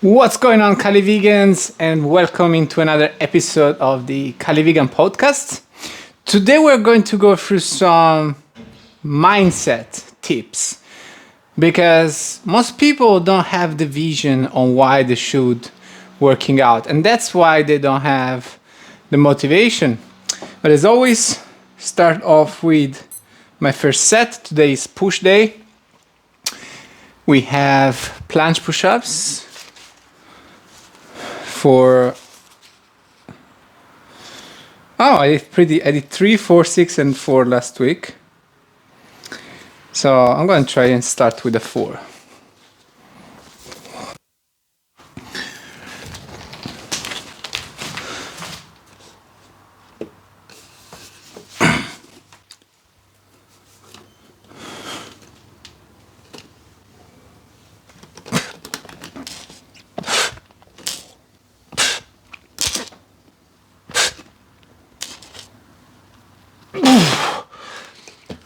What's going on, CALIVEGANs, and welcome into another episode of the CALIVEGAN podcast. Today we're going to go through some mindset tips because most people don't have the vision on why they should working out, and that's why they don't have the motivation. But as always, start off with my first set. Today is push day. We have planche push-ups for I did 3, 4, 6 and 4 last week. So I'm going to try and start with a 4.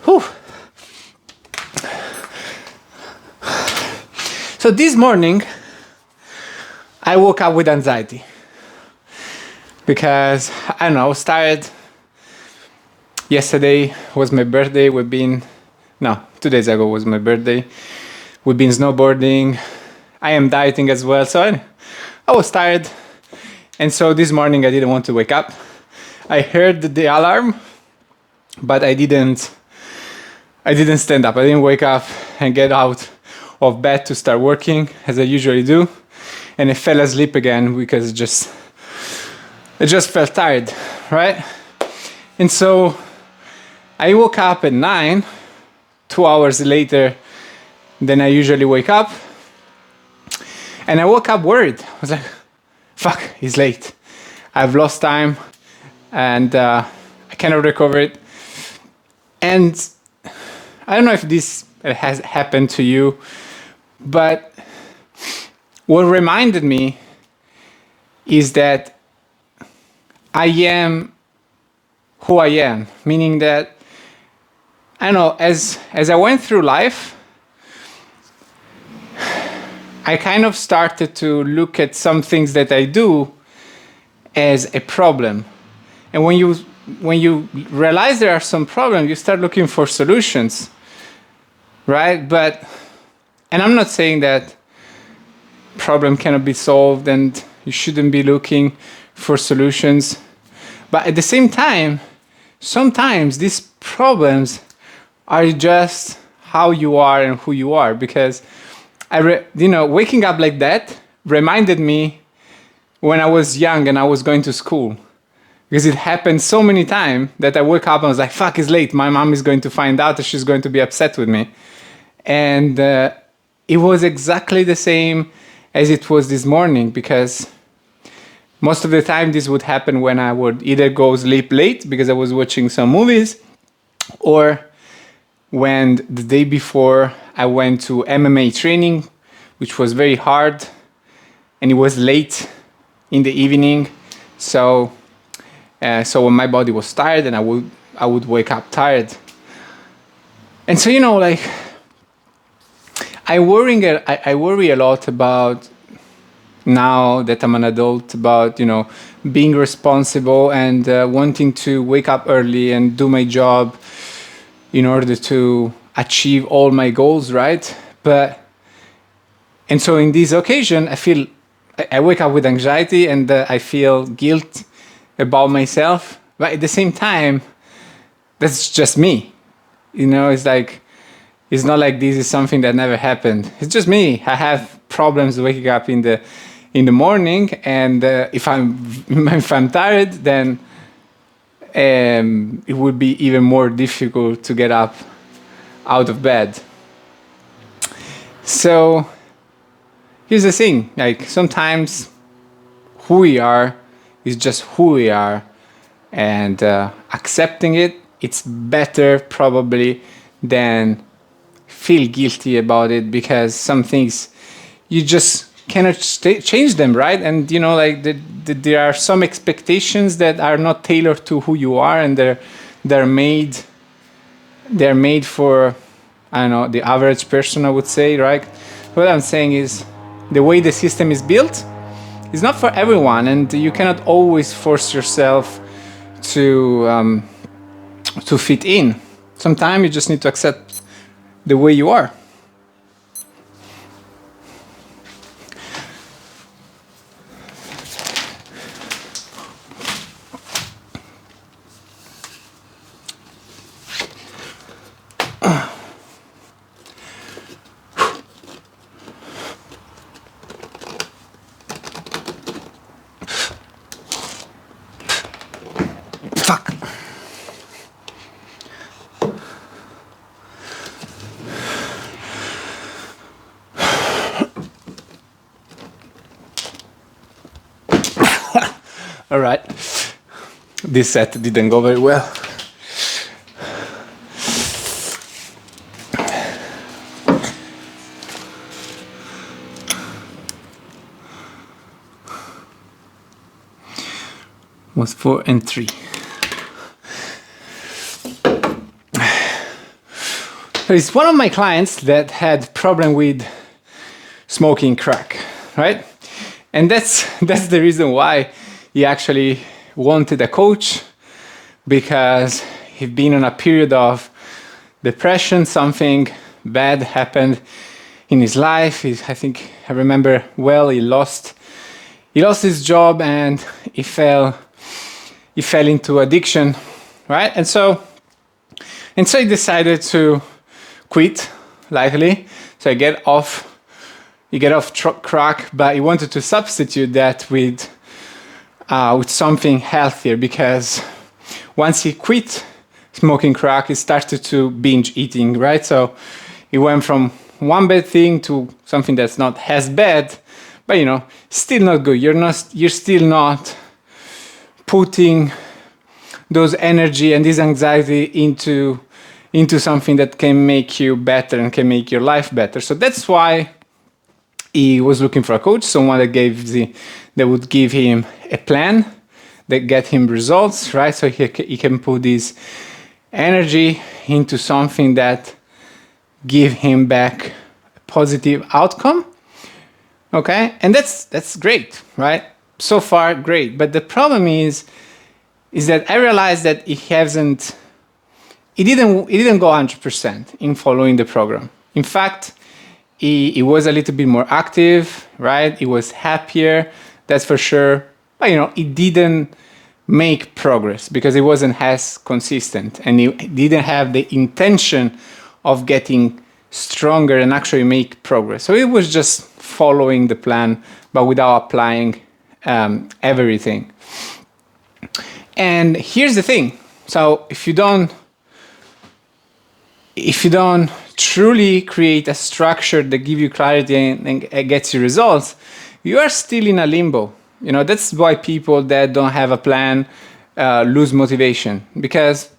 Whew. So this morning, I woke up with anxiety because I don't know, I was tired. Yesterday was my birthday. 2 days ago was my birthday. We've been snowboarding. I am dieting as well, so I was tired. And so this morning I didn't want to wake up. I heard the alarm, but I didn't stand up. I didn't wake up and get out of bed to start working as I usually do. And I fell asleep again because I just felt tired, right? And so I woke up at 9, 2 hours later than I usually wake up. And I woke up worried. I was like, fuck, it's late. I've lost time and I cannot recover it. And I don't know if this has happened to you, but what reminded me is that I am who I am, meaning that, I don't know, as I went through life, I kind of started to look at some things that I do as a problem. And when you realize there are some problems, you start looking for solutions, right? And I'm not saying that problem cannot be solved and you shouldn't be looking for solutions. But at the same time, sometimes these problems are just how you are and who you are. Because waking up like that reminded me when I was young and I was going to school. Because it happened so many times that I woke up and was like, fuck, it's late. My mom is going to find out and she's going to be upset with me. And it was exactly the same as it was this morning, because most of the time this would happen when I would either go sleep late because I was watching some movies, or when the day before I went to MMA training, which was very hard, and it was late in the evening. So when my body was tired, and I would wake up tired. And so, I worry a lot about, now that I'm an adult, about, being responsible and wanting to wake up early and do my job in order to achieve all my goals, right? And so in this occasion, I wake up with anxiety and I feel guilt about myself. But at the same time, that's just me. It's not like this is something that never happened. It's just me. I have problems waking up in the morning, and if I'm tired, then it would be even more difficult to get up out of bed. So here's the thing: sometimes who we are is just who we are, and accepting it's better probably than feel guilty about it, because some things you just cannot change them, right? And there are some expectations that are not tailored to who you are, and they're made for, I don't know, the average person, I would say, right? What I'm saying is, the way the system is built is not for everyone, and you cannot always force yourself to fit in. Sometimes you just need to accept the way you are. Fuck. All right. This set didn't go very well. Was 4 and 3. There's one of my clients that had problem with smoking crack, right? And that's the reason why he actually wanted a coach, because he'd been in a period of depression. Something bad happened in his life. I remember well, he lost his job and he fell into addiction, right? And so he decided to quit, likely. So he get off crack, but he wanted to substitute that with something healthier, because once he quit smoking crack, he started to binge eating, right? So he went from one bad thing to something that's not as bad, but still not good. You're still not putting those energy and this anxiety into something that can make you better and can make your life better. So that's why he was looking for a coach, someone that would give him a plan, that get him results, right? So he can put this energy into something that give him back a positive outcome. Okay, and that's great, right? So far, great. But the problem is that I realized that he didn't go 100% in following the program. In fact, he was a little bit more active, right? He was happier, that's for sure. But he didn't make progress because he wasn't as consistent, and he didn't have the intention of getting stronger and actually make progress. So it was just following the plan, but without applying everything. And here's the thing. So if you don't truly create a structure that gives you clarity and gets you results, you are still in a limbo. That's why people that don't have a plan lose motivation, because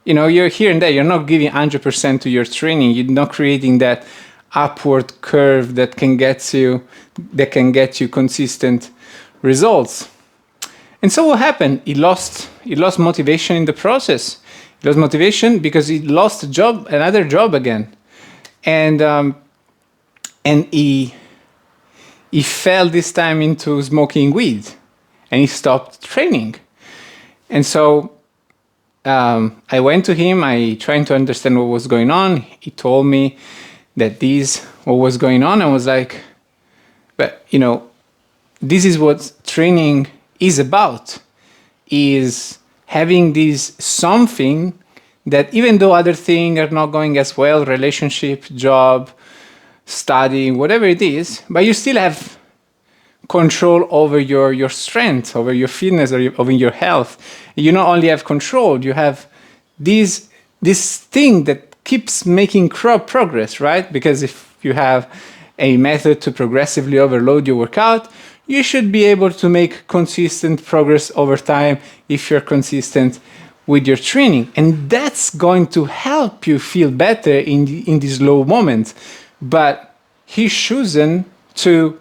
you're here and there. You're not giving 100% to your training. You're not creating that upward curve that can get you consistent results. And so what happened? He lost motivation in the process. He lost motivation because he lost another job again, and he fell this time into smoking weed, and he stopped training. And so I went to him. I tried to understand what was going on. He told me that what was going on. I was like, but this is what training is about, is having this something that, even though other things are not going as well, relationship, job, studying, whatever it is, but you still have control over your strength, over your fitness, or over your health. You not only have control, you have this thing that keeps making progress, right? Because if you have a method to progressively overload your workout, you should be able to make consistent progress over time if you're consistent with your training. And that's going to help you feel better in these low moments. But he's chosen to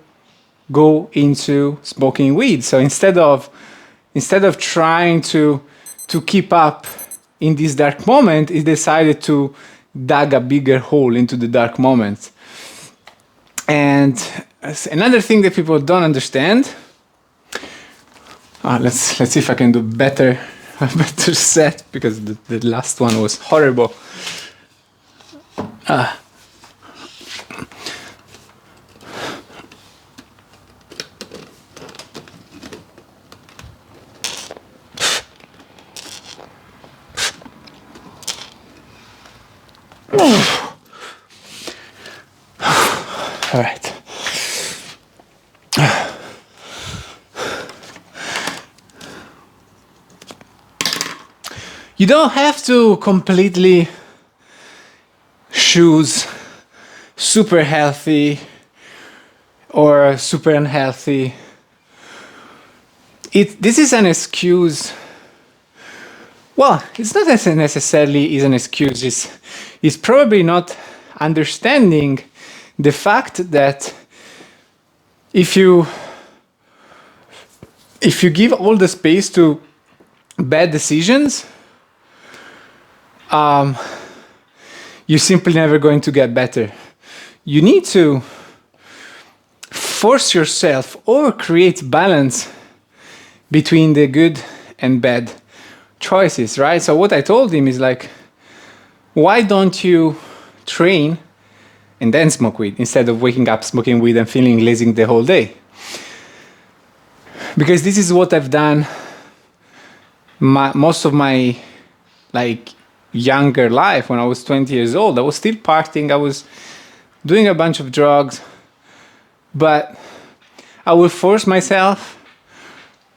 go into smoking weed. So instead of trying to keep up in this dark moment, he decided to dig a bigger hole into the dark moment. And another thing that people don't understand. Let's see if I can do better a better set, because the last one was horrible. All right. You don't have to completely choose super healthy or super unhealthy. This is an excuse. Well, it's not necessarily is an excuse. It's probably not understanding the fact that if you give all the space to bad decisions, you're simply never going to get better. You need to force yourself or create balance between the good and bad choices, right? So what I told him is like, why don't you train and then smoke weed instead of waking up smoking weed and feeling lazy the whole day? Because this is what I've done most of my younger life. When I was 20 years old, I was still partying, I was doing a bunch of drugs, but I would force myself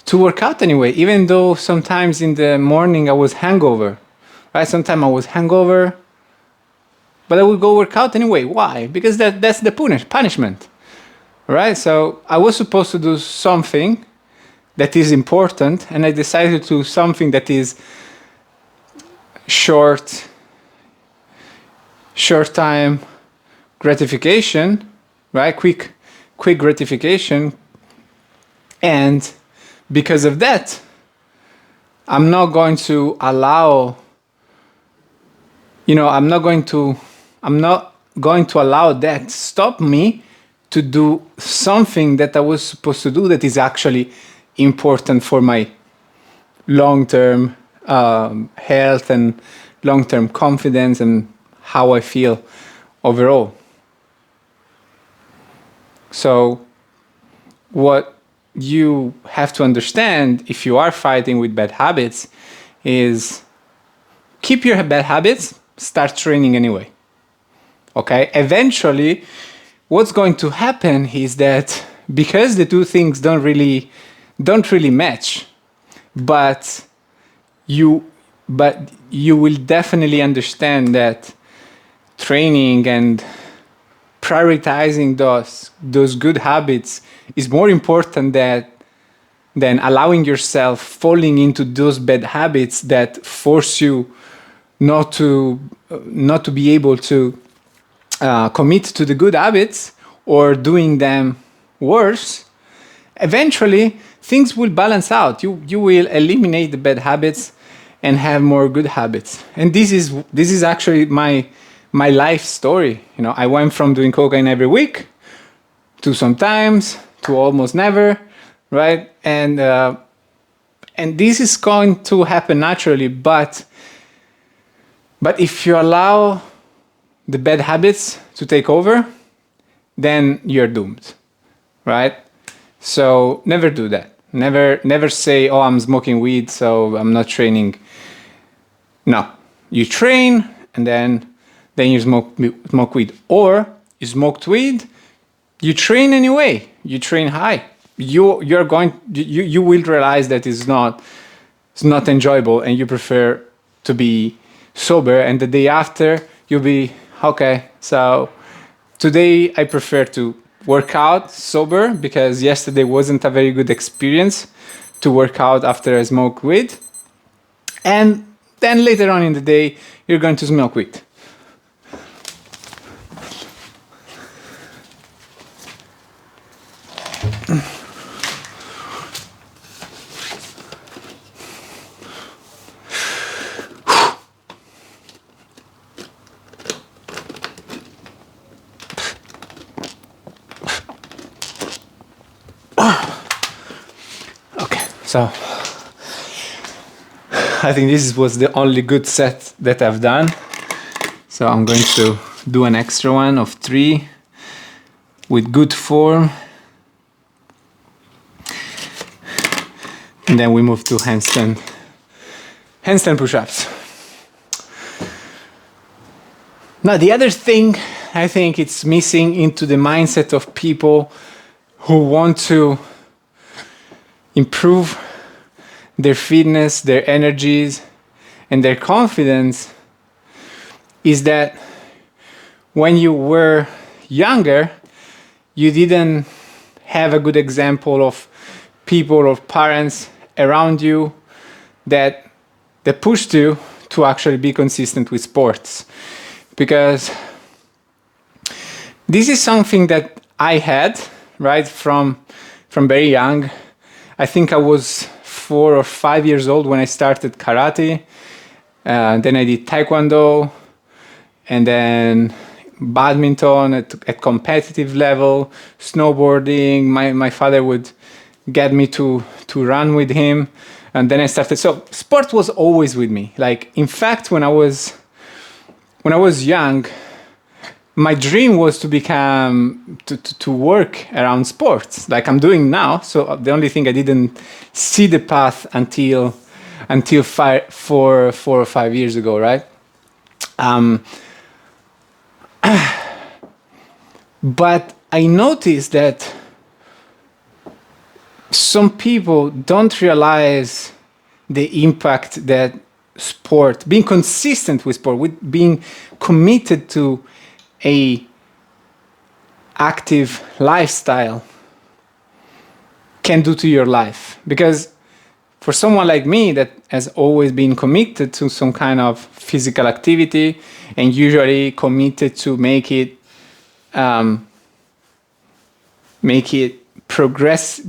to work out anyway, even though sometimes in the morning I was hangover, right? Sometimes I was hangover, but I would go work out anyway. Why? Because that's the punishment, right? So I was supposed to do something that is important, and I decided to do something that is short time gratification, right? Quick gratification. And because of that, I'm not going to allow that stop me to do something that I was supposed to do that is actually important for my long-term health and long-term confidence and how I feel overall. So what you have to understand if you are fighting with bad habits is keep your bad habits, start training anyway. Okay? Eventually, what's going to happen is that because the two things don't really match, but you will definitely understand that training and prioritizing those good habits is more important than allowing yourself falling into those bad habits that force you not to be able to commit to the good habits or doing them worse. Eventually, things will balance out. You will eliminate the bad habits and have more good habits. And this is actually my life story. I went from doing cocaine every week to sometimes to almost never, right? And this is going to happen naturally, but if you allow the bad habits to take over, then you're doomed, right? So never do that. Never say, oh, I'm smoking weed, so I'm not training. No, you train and then you smoke weed. Or you smoked weed, you train anyway. You train high. You will realize that it's not enjoyable and you prefer to be sober, and the day after you'll be okay. So today I prefer to work out sober because yesterday wasn't a very good experience to work out after I smoked weed. And then later on in the day, you're going to smoke weed. Okay, so I think this was the only good set that I've done. So I'm going to do an extra one of 3 with good form. And then we move to handstand push-ups. Now, the other thing I think it's missing into the mindset of people who want to improve their fitness, their energies, and their confidence is that when you were younger, you didn't have a good example of people or parents around you that pushed you to actually be consistent with sports. Because this is something that I had, right, from very young. I think I was 4 or 5 years old when I started karate. Then I did taekwondo, and then badminton at competitive level, snowboarding. My father would get me to run with him, and then I started. So sport was always with me. Like, in fact, when I was young, my dream was to become to work around sports, like I'm doing now. So the only thing I didn't see the path until 4 or 5 years ago, right? But I noticed that some people don't realize the impact that sport, being consistent with sport, with being committed to a active lifestyle can do to your life. Because for someone like me that has always been committed to some kind of physical activity and usually committed to make it progress,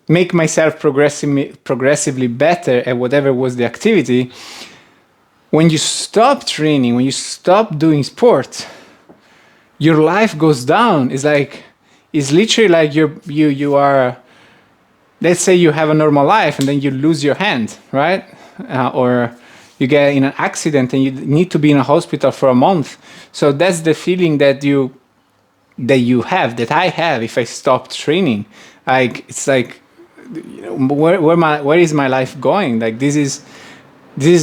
make myself progressively better at whatever was the activity. When you stop training, when you stop doing sport, your life goes down. It's literally like you are, let's say you have a normal life and then you lose your hand, right? Or you get in an accident and you need to be in a hospital for a month. So that's the feeling that I have if I stop training. Like, it's like, where is my life going? Like, this is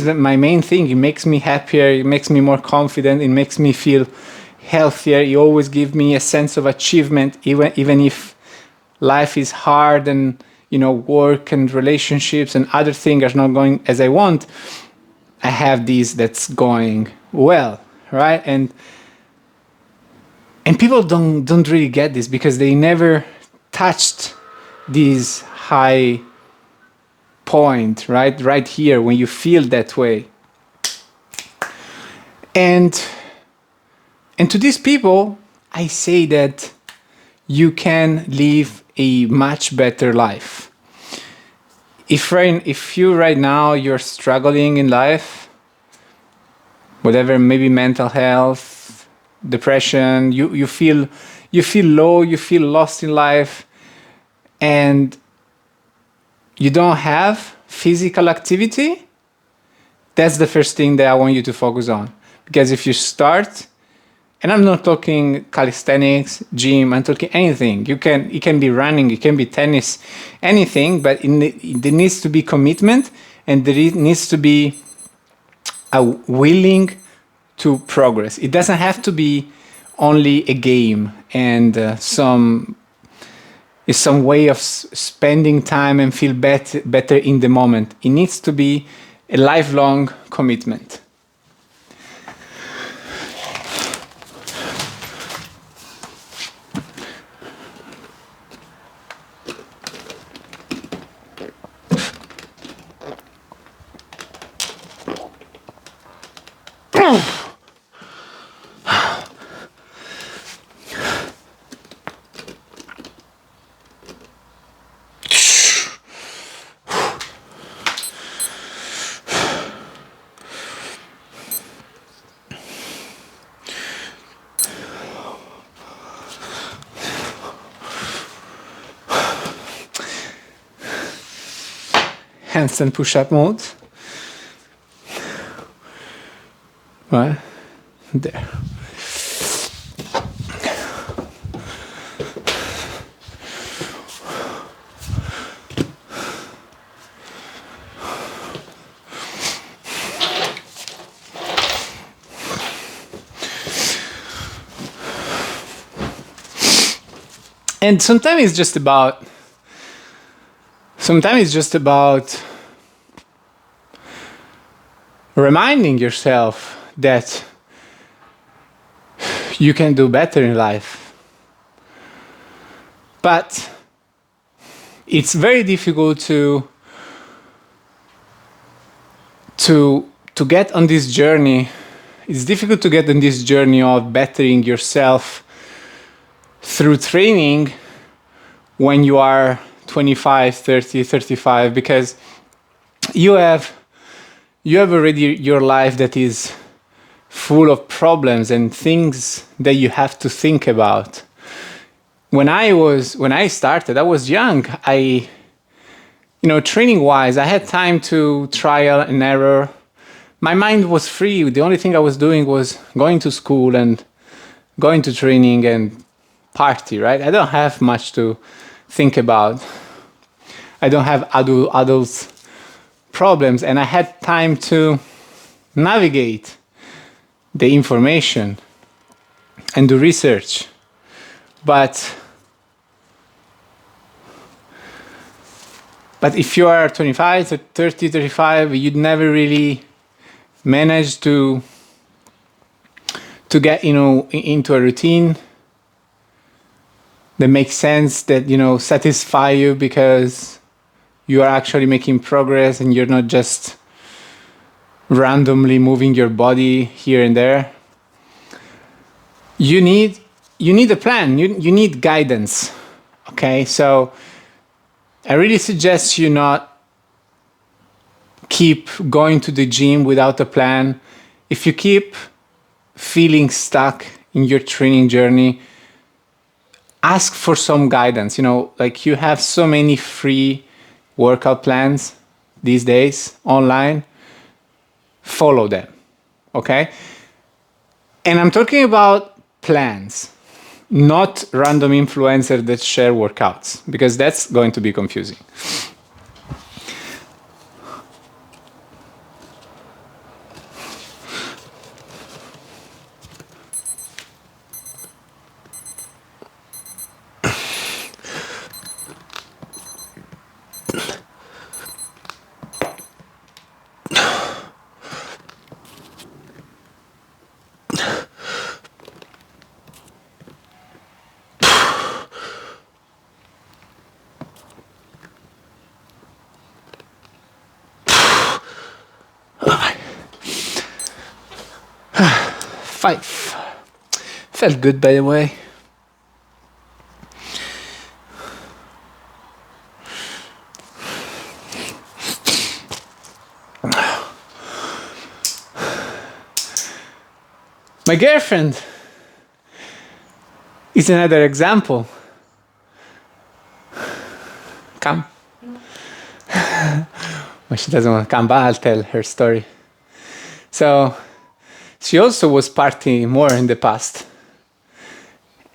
my main thing. It makes me happier. It makes me more confident. It makes me feel healthier. It always gives me a sense of achievement, even if life is hard and work and relationships and other things are not going as I want. I have this that's going well, right? And people don't really get this because they never touched this high point, right here, when you feel that way. And to these people, I say that you can live a much better life. If you right now you're struggling in life, whatever, maybe mental health, depression, you feel low, you feel lost in life, and you don't have physical activity, that's the first thing that I want you to focus on. Because if you start, and I'm not talking calisthenics, gym, I'm talking anything. It can be running, it can be tennis, anything, but there needs to be commitment, and there needs to be a willing to progress. It doesn't have to be only a game and some way of spending time and feel better in the moment. It needs to be a lifelong commitment. handstand push-up mode. Right there. And sometimes it's just about reminding yourself that you can do better in life. But it's very difficult to get on this journey. It's difficult to get on this journey of bettering yourself through training when you are 25, 30, 35, because you have already your life that is full of problems and things that you have to think about. When I started, I was young. Training wise, I had time to trial and error. My mind was free. The only thing I was doing was going to school and going to training and party, right? I don't have much to think about. I don't have adults problems, and I had time to navigate the information and do research. But if you are 25, 30, 35, you'd never really manage to get into a routine that makes sense, that satisfy you because you are actually making progress and you're not just randomly moving your body here and there. You need a plan. You need guidance. Okay, so I really suggest you not keep going to the gym without a plan. If you keep feeling stuck in your training journey, ask for some guidance. Like, you have so many free workout plans these days online. Follow them, okay? And I'm talking about plans, not random influencers that share workouts, because that's going to be confusing. Five. Felt good, by the way. My girlfriend is another example. Come. Well, she doesn't want to come, but I'll tell her story. So, she also was partying more in the past.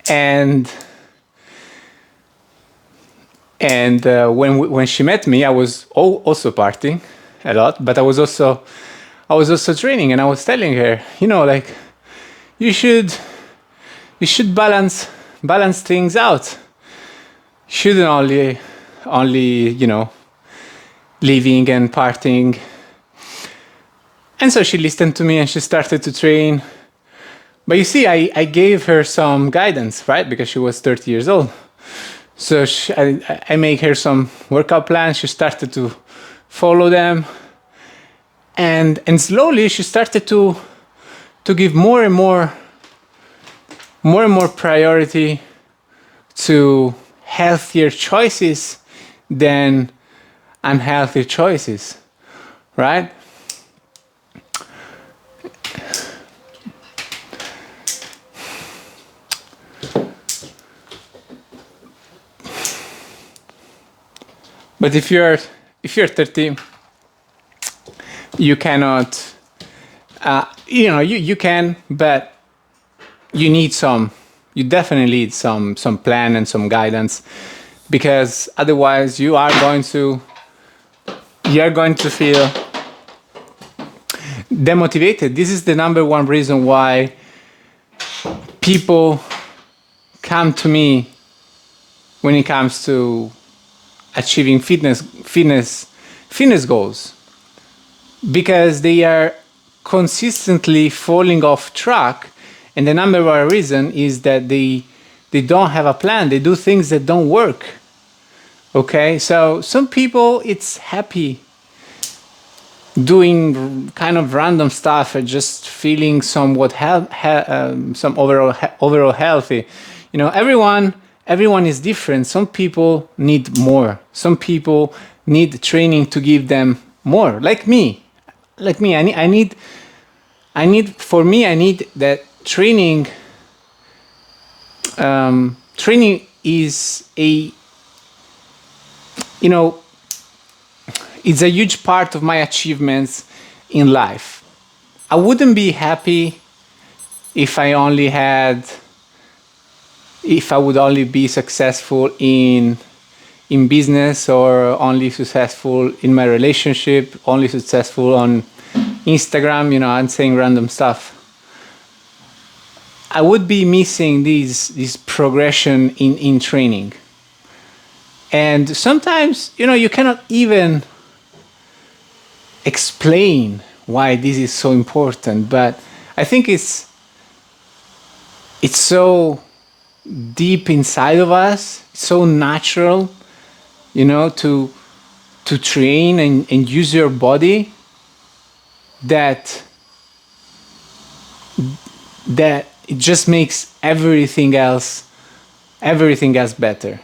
And when she met me, I was also partying a lot, but I was also training, and I was telling her, like, you should balance things out. You shouldn't only living and partying. And so she listened to me and she started to train. But you see, I gave her some guidance, right? Because she was 30 years old. So I made her some workout plans. She started to follow them. And slowly she started to give more and more priority to healthier choices than unhealthy choices, right? But if you're 30, you cannot, you can, but you definitely need some plan and some guidance, because otherwise you're going to feel demotivated. This is the number one reason why people come to me when it comes to achieving fitness goals, because they are consistently falling off track. And the number one reason is that they don't have a plan. They do things that don't work. Okay, so some people, it's happy doing kind of random stuff and just feeling somewhat some overall healthy. Everyone is different. Some people need more. Some people need training to give them more. Like me. I need that training. Training is it's a huge part of my achievements in life. I wouldn't be happy if I would only be successful in business, or only successful in my relationship, only successful on Instagram, I'm saying random stuff. I would be missing this progression in training. And sometimes, you cannot even explain why this is so important, but I think it's so deep inside of us, so natural, to train and use your body, that it just makes everything else better.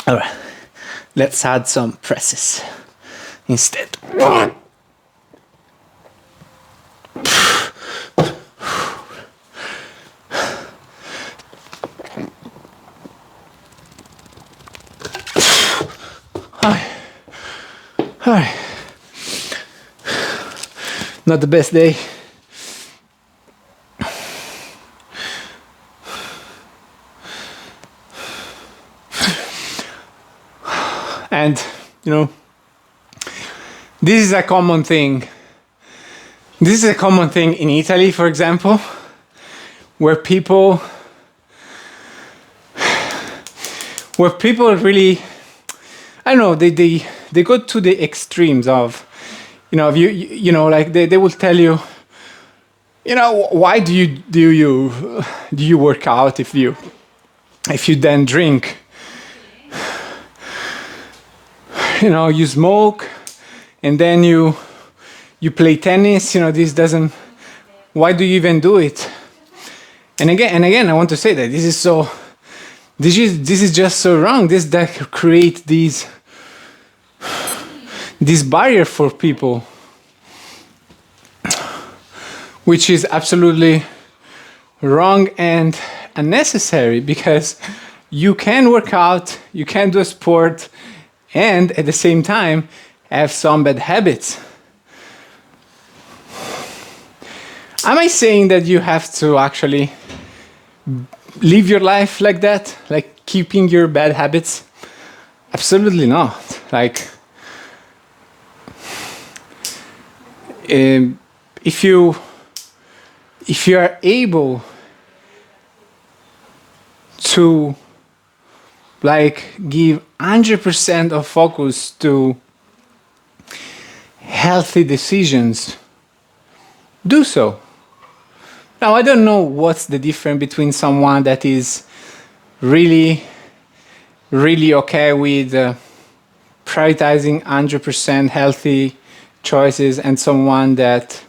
All right, let's add some presses instead. All right. Not the best day. And, this is a common thing. This is a common thing in Italy, for example, where people really, I don't know, they go to the extremes of, like they will tell you, why do you work out if you then drink? You smoke, and then you play tennis. This doesn't. Why do you even do it? And again, I want to say that this is just so wrong. That create this barrier for people, which is absolutely wrong and unnecessary, because you can work out, you can do a sport, and at the same time have some bad habits. Am I saying that you have to actually live your life like that, like keeping your bad habits? Absolutely not. Like, if you are able to give 100% of focus to healthy decisions, do so. Now, I don't know what's the difference between someone that is really really okay with prioritizing 100% healthy choices, and someone that,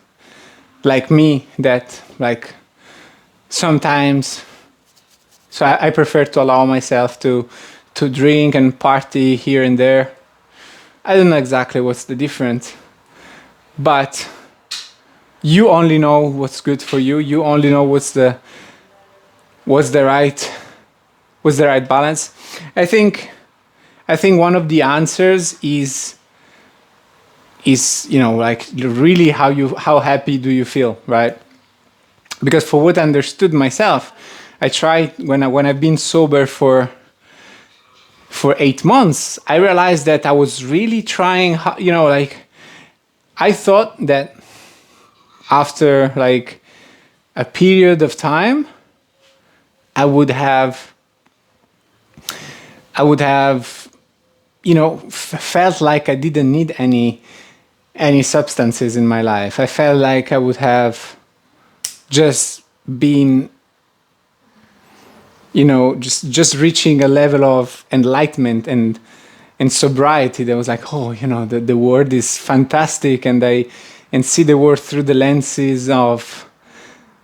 like me, that like sometimes, so I prefer to allow myself to drink and party here and there. I don't know exactly what's the difference, but you only know what's good for you. You only know what's the right balance. I think one of the answers is like really how happy do you feel, right? Because for what I understood myself, I tried when I've been sober for 8 months, I realized that I was really trying, like I thought that after like a period of time, I would have felt like I didn't need any substances in my life. I felt like I would have just been, just reaching a level of enlightenment and sobriety that was like, oh, the world is fantastic, and see the world through the lenses of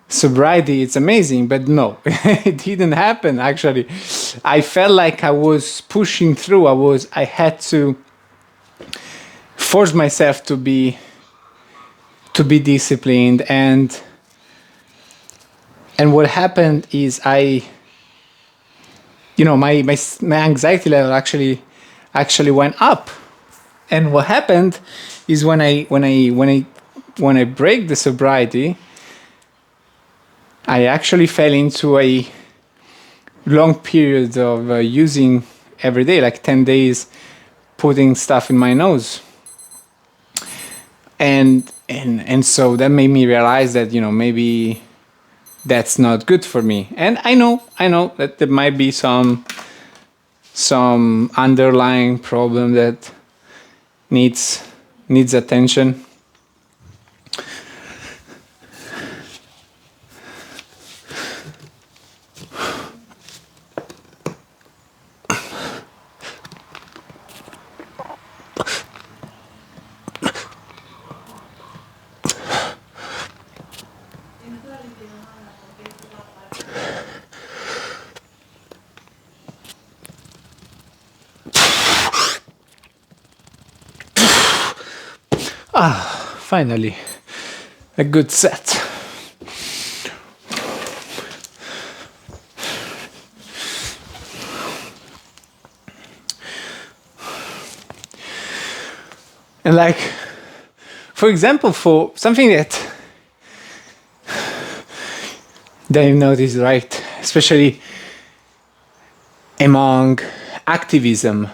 sobriety. It's amazing. But no, it didn't happen. Actually, I felt like I was pushing through. I had to force myself to be disciplined, and what happened is my anxiety level actually went up. And what happened is when I break the sobriety, I actually fell into a long period of using every day, like 10 days, putting stuff in my nose. And so that made me realize that, maybe that's not good for me. And I know that there might be some underlying problem that needs attention. Finally, a good set. And like, for example, for something that you've noticed, right, especially among activism.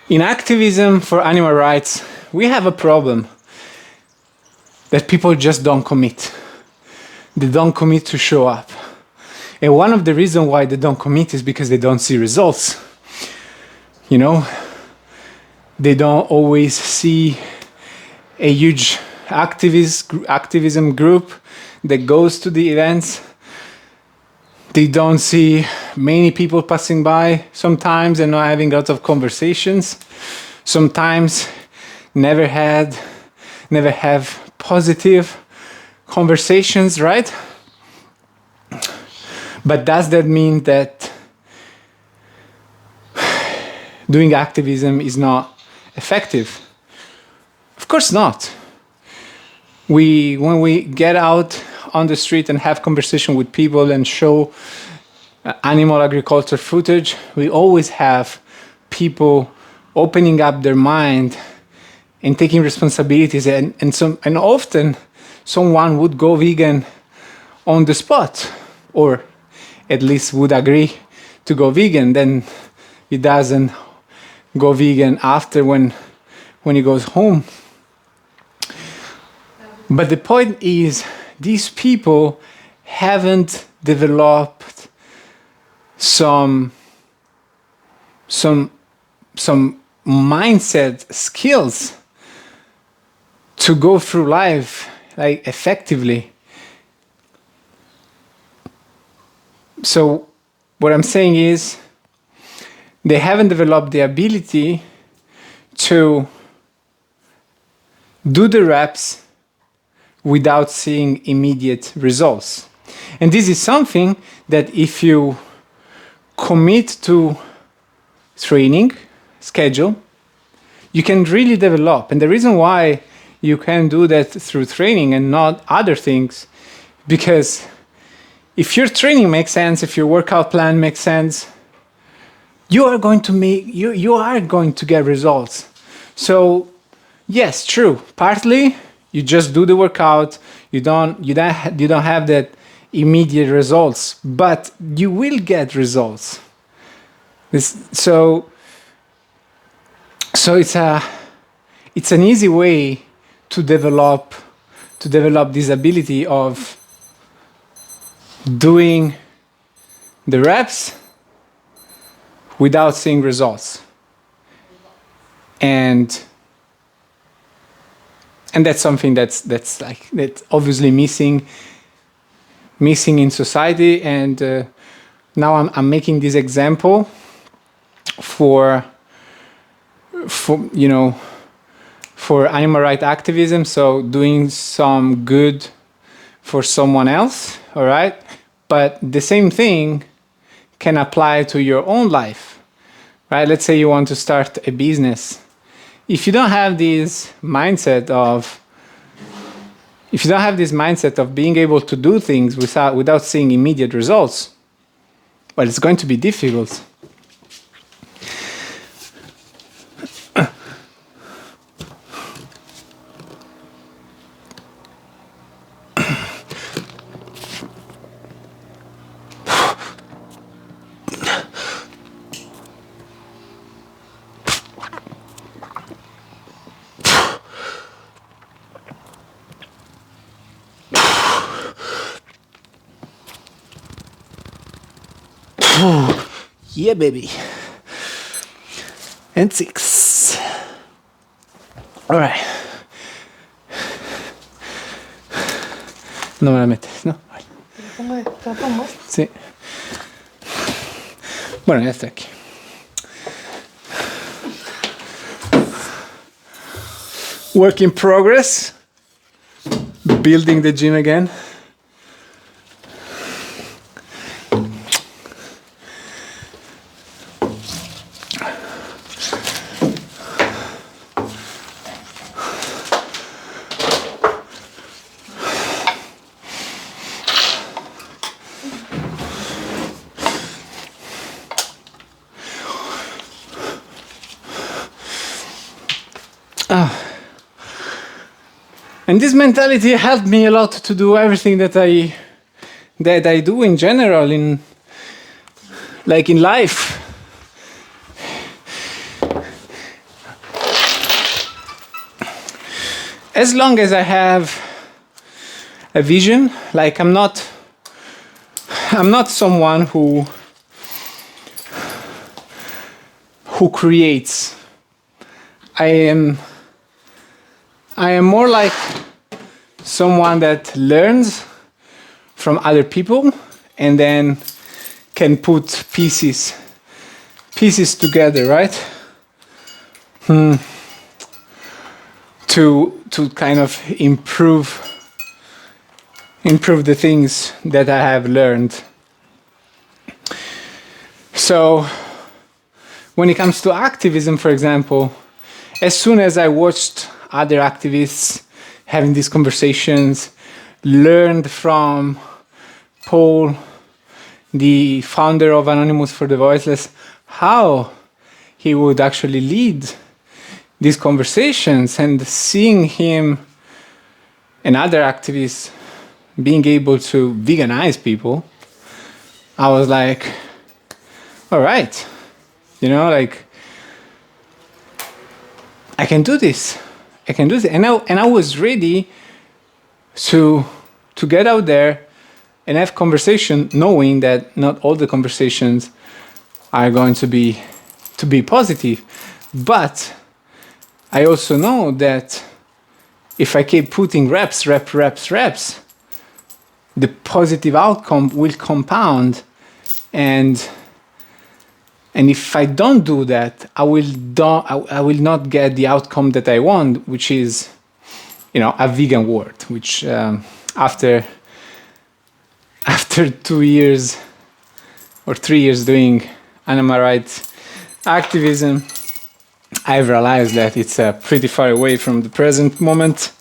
In activism for animal rights, we have a problem that people just don't commit. They don't commit to show up. And one of the reasons why they don't commit is because they don't see results. They don't always see a huge activism group that goes to the events. They don't see many people passing by sometimes and not having lots of conversations. Sometimes never have positive conversations, right? But does that mean that doing activism is not effective? Of course not. When we get out on the street and have conversation with people and show animal agriculture footage, we always have people opening up their mind and taking responsibilities, and often someone would go vegan on the spot, or at least would agree to go vegan. Then he doesn't go vegan after when he goes home. But the point is, these people haven't developed some mindset skills to go through life like effectively. So what I'm saying is they haven't developed the ability to do the reps without seeing immediate results. And this is something that if you commit to training schedule, you can really develop. And the reason why you can do that through training and not other things, because if your training makes sense, if your workout plan makes sense, you are going to get results. So yes, true. Partly you just do the workout, you don't have that immediate results, but you will get results. So it's an easy way to develop this ability of doing the reps without seeing results. And that's something that's obviously missing in society. And now I'm making this example for animal rights activism. So doing some good for someone else, all right? But the same thing can apply to your own life, right? Let's say you want to start a business. If you don't have this mindset of being able to do things without seeing immediate results, well, it's going to be difficult. Yeah, baby. And 6. All right. No me la metes, ¿no? ¿Te la pongo? Sí. Bueno, ya está aquí. Work in progress. Building the gym again. And this mentality helped me a lot to do everything that I do in general in life. As long as I have a vision, like I'm not someone who creates. I am more like someone that learns from other people and then can put pieces together, right? To kind of improve the things that I have learned. So when it comes to activism, for example, as soon as I watched other activists having these conversations, learned from Paul, the founder of Anonymous for the Voiceless, how he would actually lead these conversations, and seeing him and other activists being able to veganize people, I was like, all right, I can do this. And I was ready to get out there and have conversation, knowing that not all the conversations are going to be positive. But I also know that if I keep putting reps, the positive outcome will compound, and And if I don't do that, I will not get the outcome that I want, which is, a vegan world. Which after 2 years or 3 years doing animal rights activism, I've realized that it's pretty far away from the present moment.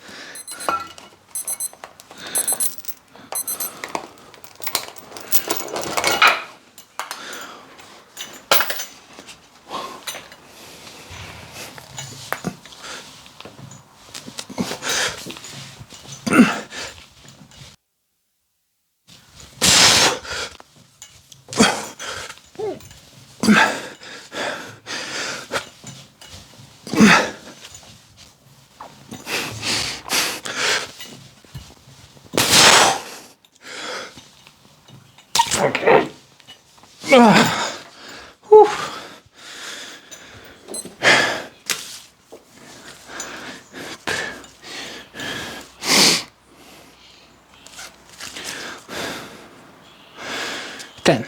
Ten.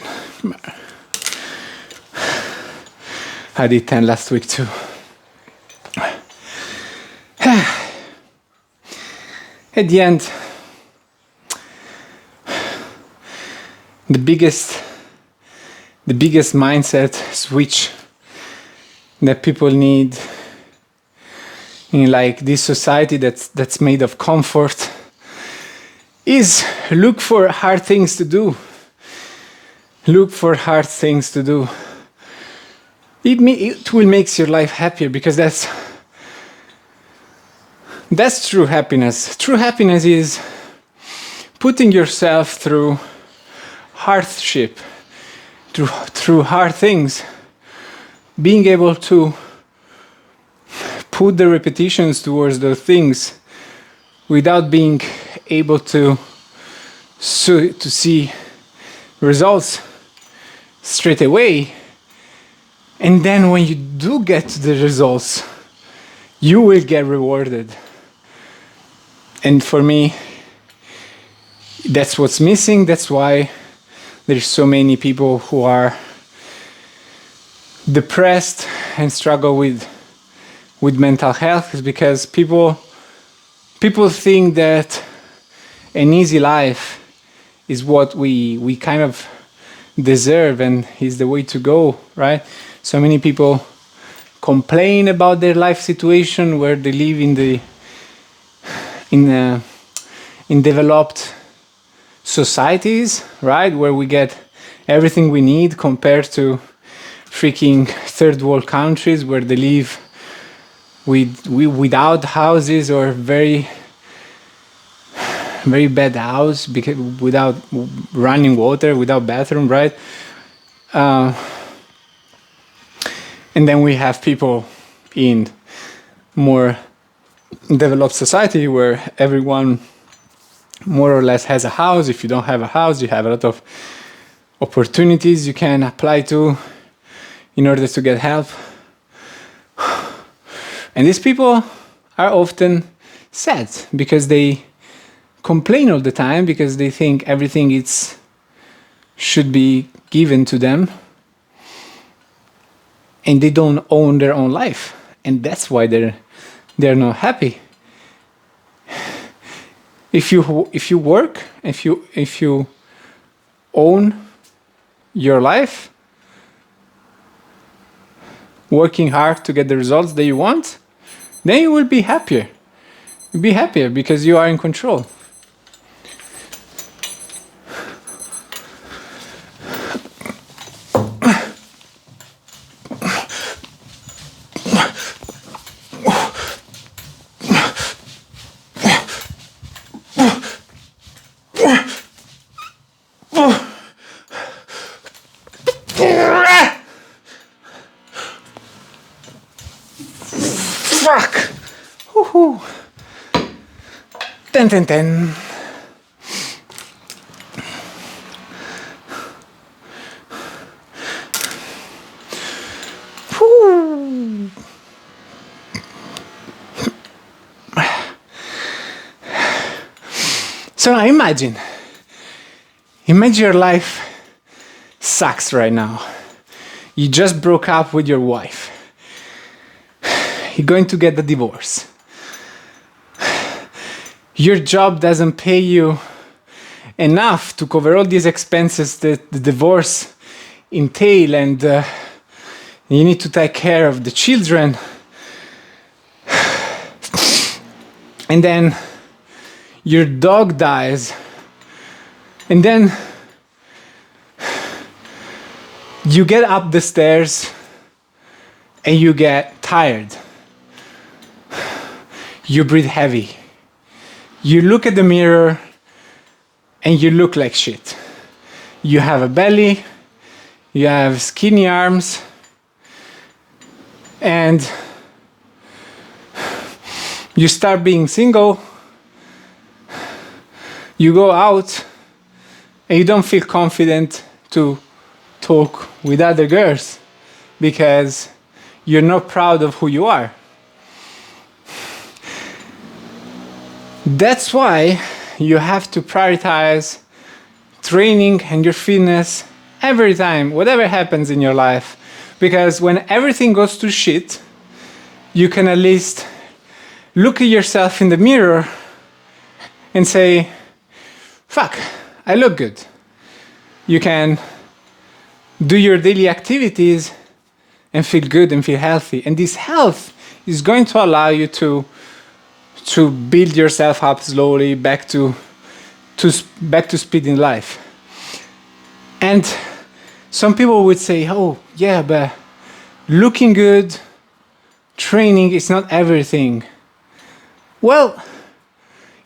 I did 10 last week too. At the end, the biggest mindset switch that people need in like this society that's made of comfort is look for hard things to do. Look for hard things to do. It will make your life happier, because that's true happiness. True happiness is putting yourself through hardship, through hard things, being able to put the repetitions towards those things without being able to see results straight away. And then when you do get to the results, you will get rewarded. And for me, that's what's missing. That's why there's so many people who are depressed and struggle with mental health, is because people think that an easy life is what we kind of deserve and is the way to go, right? So many people complain about their life situation where they live in developed societies, right, where we get everything we need, compared to freaking third world countries where they live without houses, or very very bad house, because without running water, without bathroom, right? And then we have people in more developed society where everyone more or less has a house. If you don't have a house, you have a lot of opportunities you can apply to in order to get help. And these people are often sad because they complain all the time, because they think everything should be given to them, and they don't own their own life, and that's why they're not happy. If you work, if you own your life, working hard to get the results that you want, then you will be happier. You'll be happier because you are in control. Fuck! Woohoo! 10, 10, 10. Woo. So now imagine your life sucks right now. You just broke up with your wife. You're going to get the divorce. Your job doesn't pay you enough to cover all these expenses that the divorce entail, and you need to take care of the children. And then your dog dies. And then you get up the stairs and you get tired. You breathe heavy. You look at the mirror and you look like shit. You have a belly, you have skinny arms, and you start being single. You go out and you don't feel confident to talk with other girls because you're not proud of who you are. That's why you have to prioritize training and your fitness every time, whatever happens in your life. Because when everything goes to shit, you can at least look at yourself in the mirror and say, fuck, I look good. You can do your daily activities and feel good and feel healthy. And this health is going to allow you to build yourself up slowly back to speed in life. And some people would say, oh yeah, but looking good, training is not everything. Well,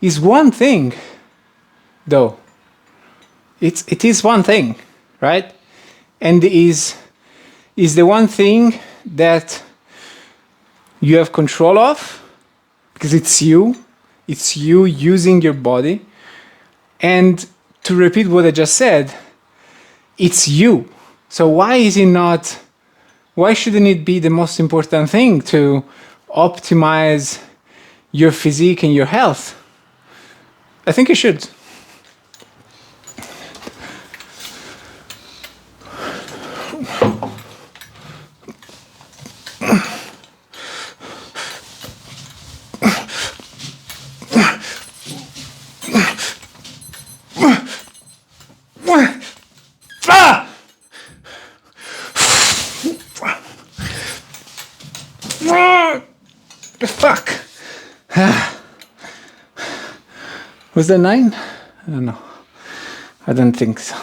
it's one thing though. It is one thing, right? And is the one thing that you have control of, because it's you using your body. And to repeat what I just said, it's you. So why shouldn't it be the most important thing to optimize your physique and your health? I think it should. Fuck. Was that 9? I don't know. I don't think so.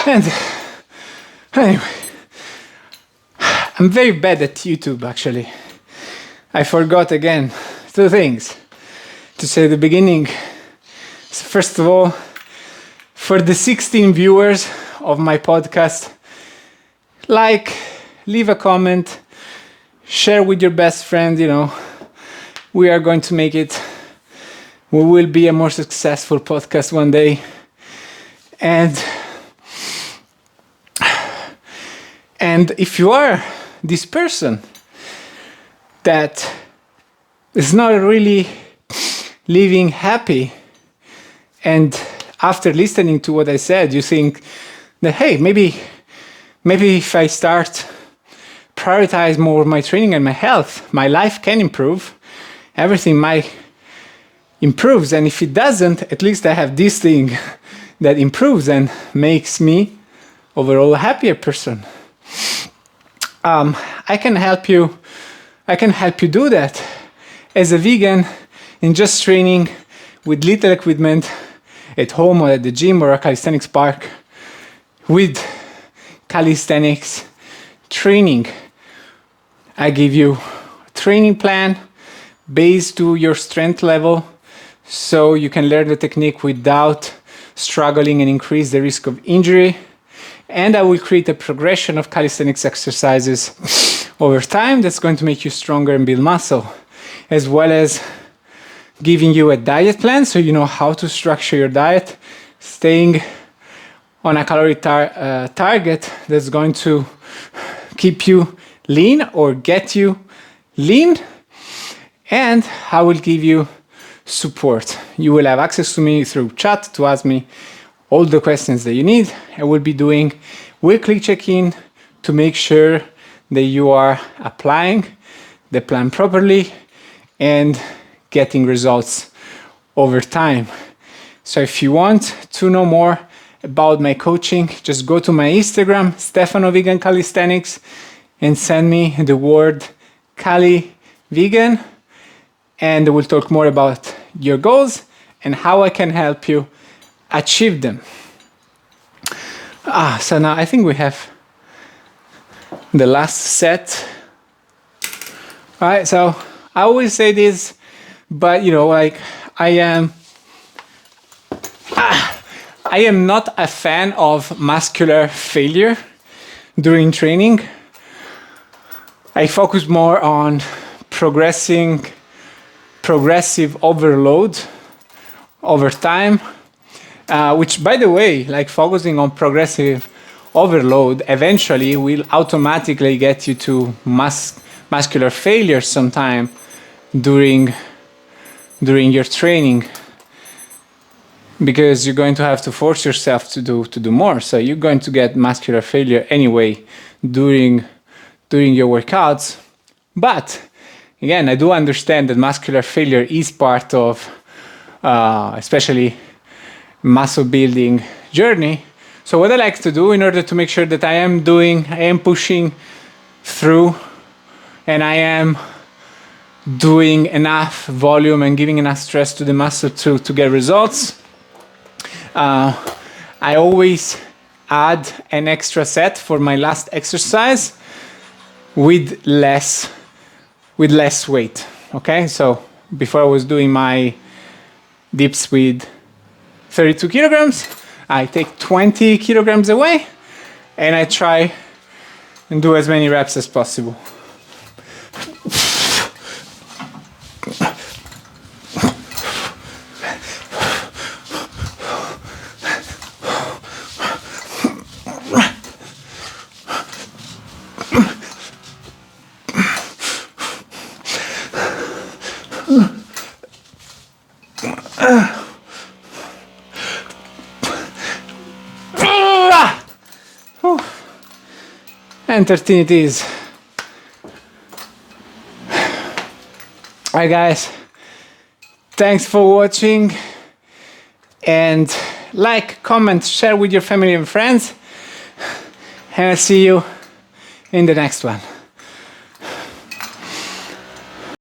And anyway, I'm very bad at YouTube actually. I forgot again 2 things to say at the beginning. So first of all, for the 16 viewers of my podcast, leave a comment, share with your best friend, we are going to make it. We will be a more successful podcast one day. And if you are this person that is not really living happy, and after listening to what I said, you think that, hey, maybe if I start prioritize more my training and my health, my life can improve, everything might improves. And if it doesn't, at least I have this thing that improves and makes me overall a happier person. I can help you do that as a vegan in just training with little equipment at home or at the gym or a calisthenics park with calisthenics training. I give you a training plan based to your strength level so you can learn the technique without struggling and increase the risk of injury. And I will create a progression of calisthenics exercises over time that's going to make you stronger and build muscle, as well as giving you a diet plan so you know how to structure your diet, staying on a calorie target that's going to keep you lean or get you lean, and I will give you support. You will have access to me through chat to ask me all the questions that you need. I will be doing weekly check-in to make sure that you are applying the plan properly and getting results over time. So if you want to know more about my coaching, just go to my Instagram, Stefano Vegan Calisthenics, and send me the word Cali Vegan, and we'll talk more about your goals and how I can help you achieve them. So now I think we have the last set. All right, so I always say this, but like I am not a fan of muscular failure during training. I focus more on progressive overload over time, which, by the way, like focusing on progressive overload eventually will automatically get you to muscular failure sometime during your training, because you're going to have to force yourself to do more. So you're going to get muscular failure anyway during your workouts. But again, I do understand that muscular failure is part of especially muscle building journey. So what I like to do in order to make sure that I am pushing through and I am doing enough volume and giving enough stress to the muscle to get results, I always add an extra set for my last exercise with less weight. Okay, so before I was doing my dips with 32 kilograms, I take 20 kilograms away and I try and do as many reps as possible. And 13 it is. Alright guys, thanks for watching, and like, comment, share with your family and friends, and I'll see you in the next one.